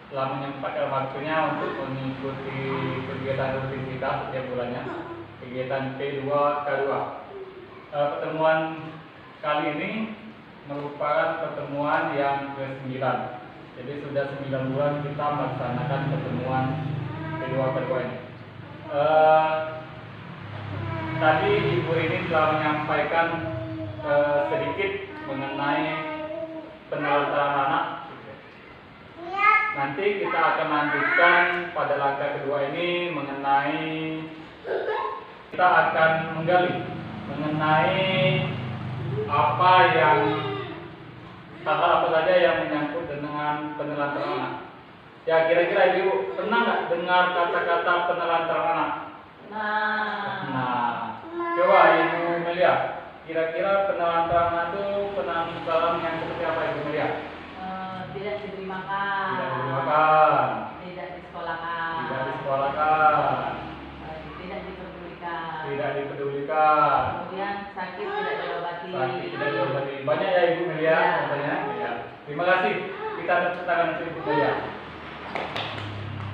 telah menyempatkan waktunya untuk mengikuti kegiatan rutin kita setiap bulannya, kegiatan P2K2. Pertemuan kali ini merupakan pertemuan yang ke-9. Jadi sudah 9 bulan kita melaksanakan pertemuan P2K2 ini. Tadi Ibu ini telah menyampaikan sedikit mengenai penelantaran anak. Nanti kita akan lanjutkan pada langkah kedua ini mengenai kita akan menggali mengenai apa yang hal-hal apa saja yang menyangkut dengan penelantaran anak. Ya, kira-kira Ibu pernah nggak dengar kata-kata penelantaran anak? Nah, coba Ibu Melia, kira-kira penelantaran anak itu penelantaran yang seperti apa Ibu Melia? Tidak diberi makan. Tidak diberi makan. Tidak disekolahkan. Tidak disekolahkan. Tidak dipedulikan. Tidak dipedulikan. Kemudian sakit tidak diobati. Sakit tidak diobati. Banyak ya Ibu Melia, katanya. Ya. Terima kasih. Kita tepuk tangan untuk Ibu Melia.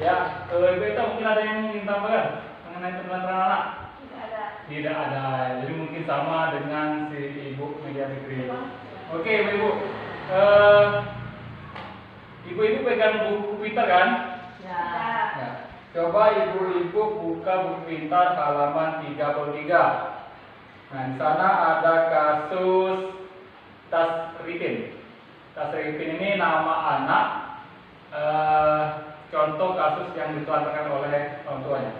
Ya, Ibu Eta mungkin ada yang ingin tambahkan mengenai penelantaran anak? Tidak ada. Tidak ada. Jadi mungkin sama dengan si Ibu Melia Fitri. Oke, Ibu. Ibu-ibu pegang buku pintar kan? Ya. Ya. Coba ibu-ibu buka buku pintar halaman 33. Nah, di sana ada kasus Tasripin. Tasripin ini nama anak, contoh kasus yang ditelantarkan oleh orang tuanya.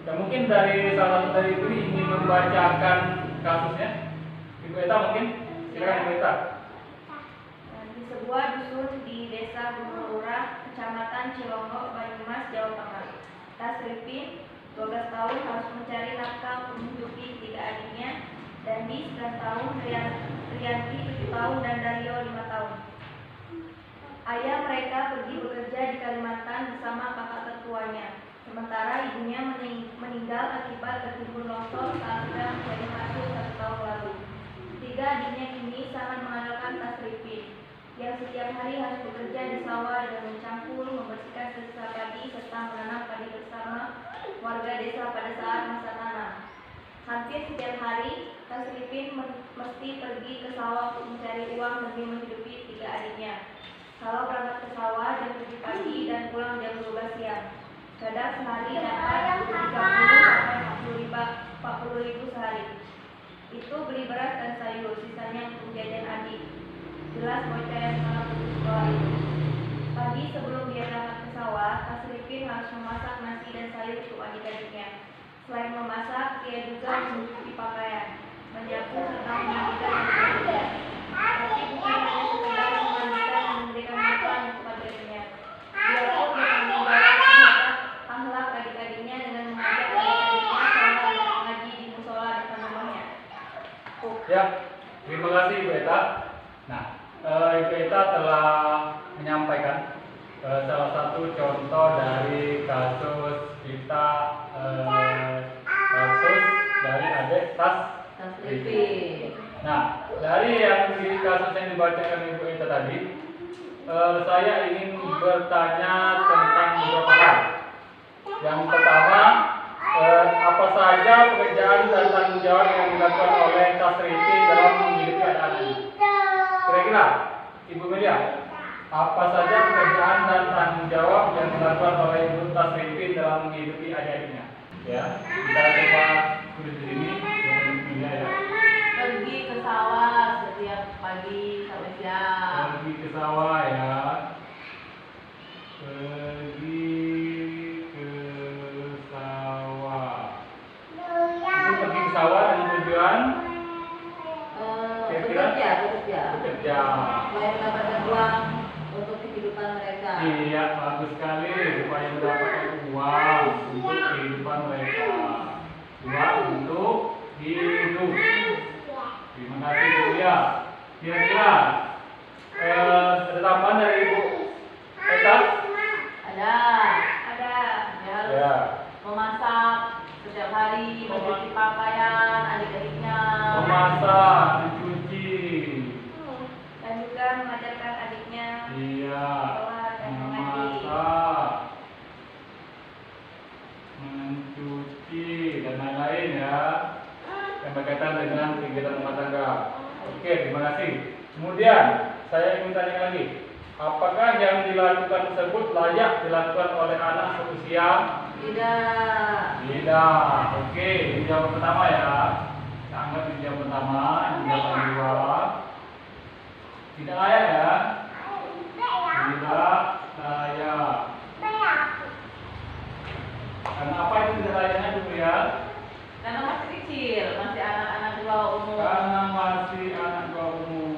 Dan mungkin dari salah satu dari ibu ingin membacakan kasusnya. Ibu Eta mungkin, silakan Ibu Eta. Di sebuah dusun di Desa Gunung Lurah, Kecamatan Cilongok, Banyumas, Jawa Tengah, Tasripin, 12 tahun, harus mencari nafkah untuk menghidupi 3 adiknya, Dandi 9 tahun, Rianti 7 tahun, dan Dario 5 tahun. Ayah mereka pergi bekerja di Kalimantan bersama kakak tertuanya, sementara ibunya meninggal akibat tertimbun longsor saat sedang menjadi masuk 1 tahun lalu. 3 adiknya ini sangat mengandalkan Tasripin, yang setiap hari harus bekerja di sawah dengan mencangkul, membersihkan sisa padi, serta menanam padi bersama warga desa pada saat masa tanam. Hampir setiap hari, Tasripin mesti pergi ke sawah untuk mencari uang demi menghidupi 3 adiknya. Kalau berangkat ke sawah jam 7 pagi dan pulang jam 12 siang. Kadang sehari dapat 30 sampai 40 ribu sehari. Itu beli beras dan sayur, sisanya untuk jajan adik. Jelas bocah yang sangat putus sekolah itu. Pagi sebelum dia berangkat ke sawah, Tasripin harus memasak nasi dan sayur untuk adik-adiknya. Selain memasak, dia juga mencuci pakaian, menyapu serta memandikan adik-adiknya. Tapi bukan hanya sekedar memandikan dan memberikan makan untuk adik-adiknya. Dia pun bisa mengembangkan akhlak adik-adiknya dengan mengajak adik-adiknya sholat dan mengaji di musola depan rumahnya. Ya, terima kasih Ibu Eta. Nah, Ibu Eta telah menyampaikan salah satu contoh dari kasus kita, kasus dari adik Tasripin. Nah, dari yang di kasus yang dibacakan Ibu Eta tadi, saya ingin bertanya tentang beberapa hal. Yang pertama, apa saja pekerjaan dan tanggung jawab yang dilakukan oleh Tasripin dalam menghidupi anak-anaknya? Kira-kira, Ibu Melia, apa saja pekerjaan dan tanggung jawab yang dilakukan oleh Ibu Tasripin dalam menghidupi adik-adiknya? Ya, kita coba tulis di sini, Ibu Melia ya. Pergi ke sawah setiap pagi sampai siang. Pergi ke sawah ya. Pergi ke sawah. Itu pergi ke sawah dengan tujuan bekerja. Supaya mendapatkan uang untuk kehidupan mereka. Iya, bagus sekali, supaya mendapatkan uang untuk kehidupan mereka. Uang untuk hidup. Terima kasih Bu ya. Kira-kira ada tambahan dari Ibu Eta? Ada. Dia harus Ya. memasak setiap hari, mencuci pakaian adik-adiknya. Memasak, mencuci. Dan juga mengajarkan adiknya Iya. sholat dan mengaji. Kemudian saya ingin tanya lagi, apakah yang dilakukan tersebut layak dilakukan oleh anak seusia? Tidak. Tidak. Oke, ini jawaban pertama ya. Kita anggap ini jawaban pertama, ini jawaban kedua. Tidak layak ya? Tidak layak. Karena apa itu tidak layaknya dulu ya? Karena masih kecil, masih anak-anak di bawah umur. Karena masih anak bawah umur.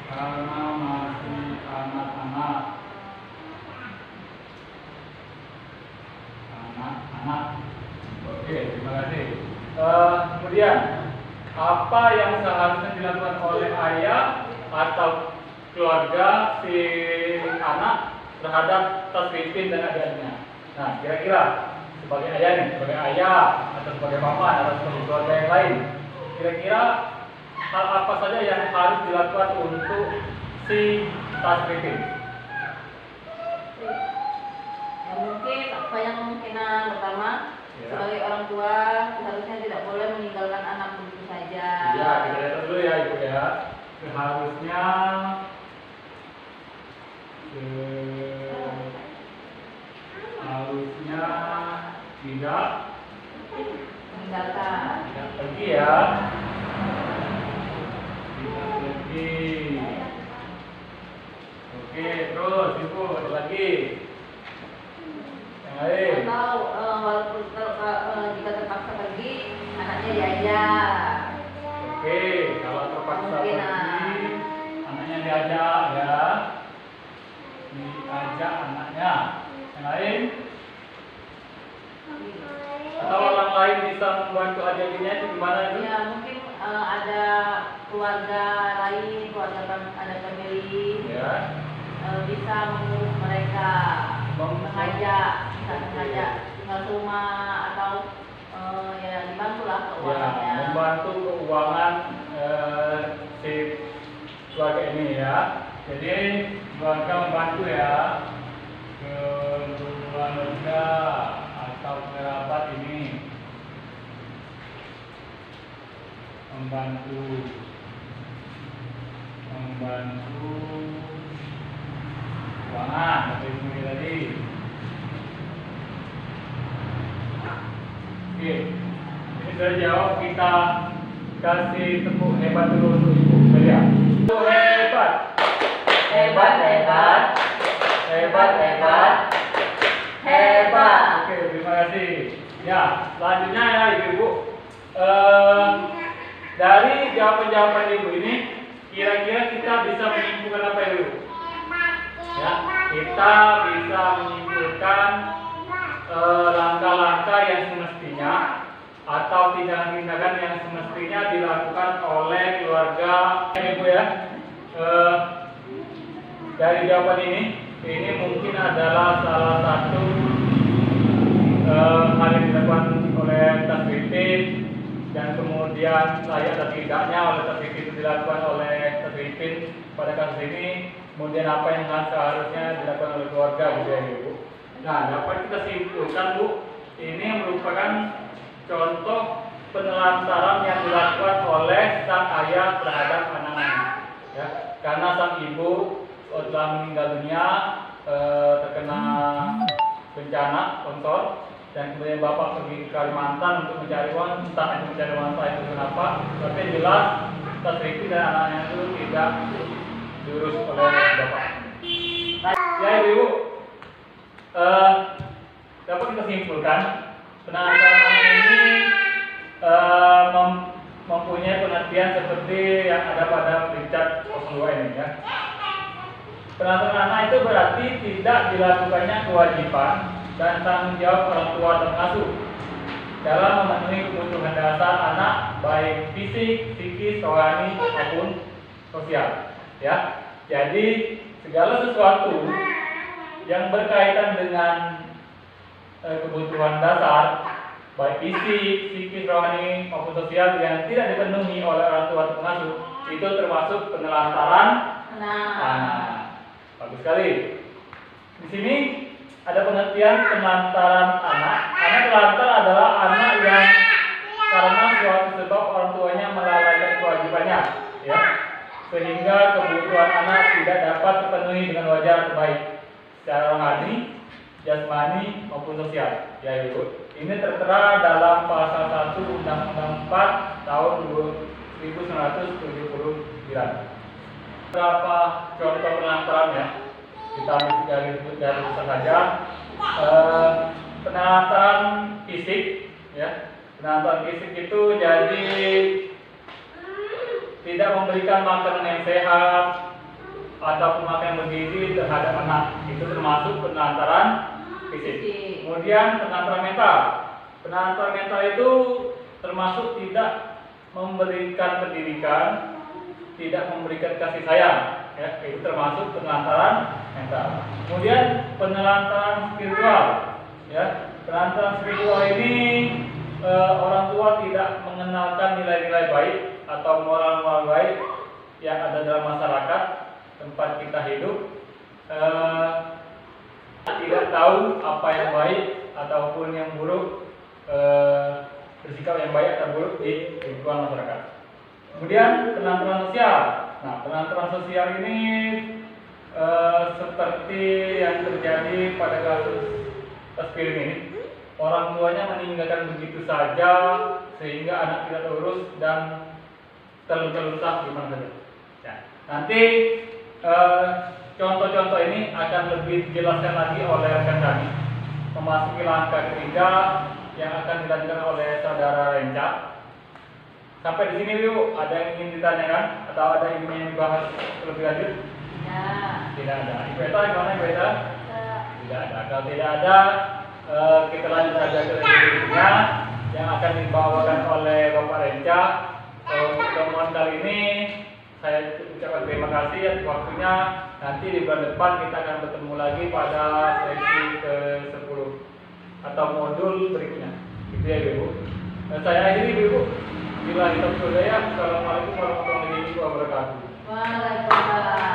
Karena masih anak-anak. Anak-anak. Oke, terima kasih. Kemudian, apa yang seharusnya dilakukan oleh ayah atau keluarga si anak terhadap tasrifin dan adiknya? Nah, kira-kira sebagai ayah nih, sebagai ayah atau sebagai paman atau sebagai keluarga yang lain, kira-kira hal apa saja yang harus dilakukan untuk si tasrifin? Ya, mungkin banyak kemungkinan. Pertama, Ya. sebagai orang tua seharusnya tidak boleh meninggalkan anak begitu saja. Ya, kita lihat dulu ya Ibu ya. Seharusnya tidak Meninggalkan. pergi ya. Tidak pergi. Oke, terus Ibu ada lagi. Yang lain. Atau walaupun jika terpaksa pergi, anaknya diajak. Oke, kalau terpaksa pergi, Kemungkinan. anaknya diajak ya. Diajak anaknya. Yang lain? Atau orang lain bisa membantu adiknya itu gimana itu? Ya mungkin ada keluarga lain, ada family Ya. bisa mengurus mereka, mengajak tinggal rumah atau ya dibantulah Ya, keuangannya. membantu keuangan si keluarga ini ya. Jadi keluarga membantu ya. Keluarga atau kerabat ini membantu keuangan seperti ini tadi. Oke, ini sudah jawab, kita kasih tepuk hebat dulu untuk Ibu Belia. Hebat, Hebat, hebat. hebat, hebat, hebat. Oke, terima kasih. Ya, selanjutnya ya Ibu. Dari jawaban-jawaban Ibu ini, kira-kira kita bisa menyimpulkan apa ya Ibu? Ya, kita bisa menyimpulkan langkah-langkah yang semestinya atau tindakan-tindakan yang semestinya dilakukan oleh keluarga Ibu ya. Dari jawaban ini mungkin adalah salah satu hal yang dilakukan oleh tasrifin dan kemudian layak atau tidaknya oleh tasrifin itu dilakukan oleh tasrifin pada kasus ini. Kemudian apa yang seharusnya dilakukan oleh keluarga gitu ya Ibu. Nah, dapat kita simpulkan Bu, ini merupakan contoh penelantaran yang dilakukan oleh sang ayah terhadap anak-anak. Ya, karena sang ibu telah meninggal dunia terkena bencana longsor dan kemudian bapak pergi ke Kalimantan untuk mencari uang, entah itu mencari uang entah itu kenapa, tapi yang jelas tasrifin dan anak-anaknya itu tidak diurus oleh bapak. Ya Ibu, dapat kita simpulkan penelantaran ini mempunyai pengertian seperti yang ada pada Richard 02 ini ya. Penelantaran anak itu berarti tidak dilakukannya kewajiban dan tanggung jawab orang tua dan pengasuh dalam memenuhi kebutuhan dasar anak baik fisik, psikis, rohani maupun sosial. Ya, jadi segala sesuatu yang berkaitan dengan kebutuhan dasar baik fisik, psikis, rohani maupun sosial yang tidak dipenuhi oleh orang tua atau pengasuh itu termasuk penelantaran anak. Bagus sekali. Di sini ada pengertian penelantaran anak. Anak telantar adalah anak yang karena suatu sebab orang tuanya melalaikan kewajibannya, ya, sehingga kebutuhan anak tidak dapat terpenuhi dengan wajar atau baik secara rohani, jasmani maupun sosial. Ya Ibu, ini tertera dalam pasal 1 Undang-Undang 4 tahun 1979. Beberapa contoh penelantaran ya, kita ambil dari besar saja. Penelantaran fisik, ya, penelantaran fisik itu jadi tidak memberikan makanan yang sehat atau makanan bergizi terhadap anak, itu termasuk penelantaran fisik. Kemudian penelantaran mental. Penelantaran mental itu termasuk tidak memberikan pendidikan, tidak memberikan kasih sayang, ya, itu termasuk penelantaran mental. Kemudian penelantaran spiritual, ya, penelantaran spiritual ini orang tua tidak mengenalkan nilai-nilai baik atau moral-moral baik yang ada dalam masyarakat tempat kita hidup, tidak tahu apa yang baik ataupun yang buruk, bersikap yang baik atau buruk di lingkungan masyarakat. Kemudian penelantaran sosial. Nah, penelantaran sosial ini seperti yang terjadi pada kasus film ini, orang tuanya meninggalkan begitu saja sehingga anak tidak terurus dan terletak di mana saja. Ya, nanti contoh-contoh ini akan lebih dijelaskan lagi oleh rekan kami. Memasuki langkah ketiga yang akan dilanjutkan oleh saudara Renca. Sampai di sini Bu, ada yang ingin ditanyakan atau ada yang ingin dibahas lebih lanjut? Ya. Tidak ada. Ibu Eta, gimana Ibu Eta? Tidak ada. Kalau tidak ada, kita lanjut saja ke berikutnya yang akan dibawakan oleh Bapak Renca. Pertemuan kali ini saya ucapkan terima kasih atas waktunya. Nanti di bulan depan kita akan bertemu lagi pada sesi ke-10 atau modul berikutnya. Itu ya Ibu. Saya akhiri Ibu. Bila kita berdoa, Assalamualaikum warahmatullahi wabarakatuh. Waalaikumsalam.